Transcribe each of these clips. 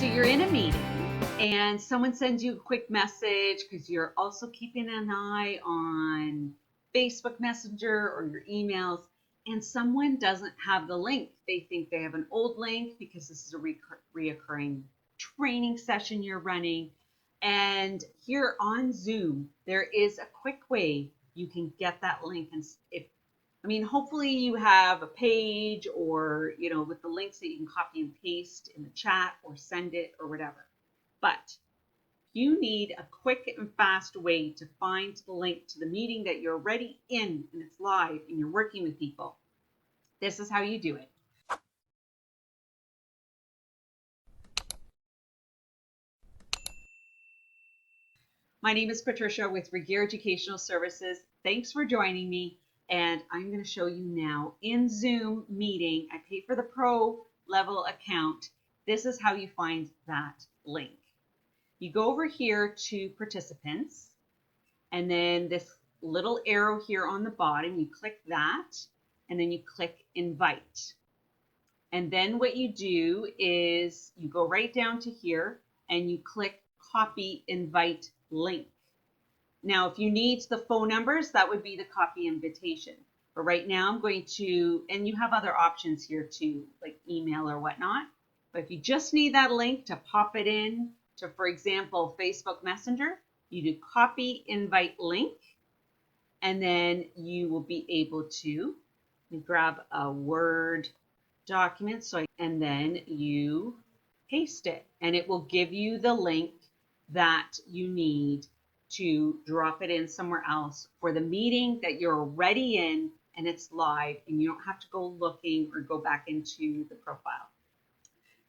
So you're in a meeting and someone sends you a quick message because you're also keeping an eye on Facebook Messenger or your emails, and someone doesn't have the link. They think they have an old link because this is a reoccurring training session you're running. And here on Zoom, there is a quick way you can get that link. And hopefully you have a page or, with the links that you can copy and paste in the chat or send it or whatever. But you need a quick and fast way to find the link to the meeting that you're already in and it's live and you're working with people. This is how you do it. My name is Patricia with Regier Educational Services. Thanks for joining me. And I'm going to show you now in Zoom meeting. I pay for the pro level account. This is how you find that link. You go over here to participants, and then this little arrow here on the bottom, you click that, and then you click invite. And then what you do is you go right down to here and you click copy invite link. Now, if you need the phone numbers, that would be the copy invitation. But right now I'm going to, and you have other options here too, like email or whatnot. But if you just need that link to pop it in to, for example, Facebook Messenger, you do copy invite link, and then you will be able to grab a Word document, and then you paste it, and it will give you the link that you need to drop it in somewhere else for the meeting that you're already in and it's live, and you don't have to go looking or go back into the profile.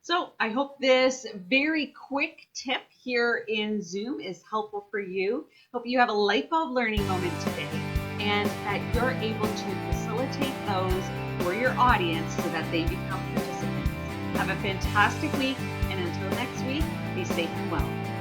So I hope this very quick tip here in Zoom is helpful for you. Hope you have a light bulb learning moment today and that you're able to facilitate those for your audience so that they become participants. Have a fantastic week, and until next week, be safe and well.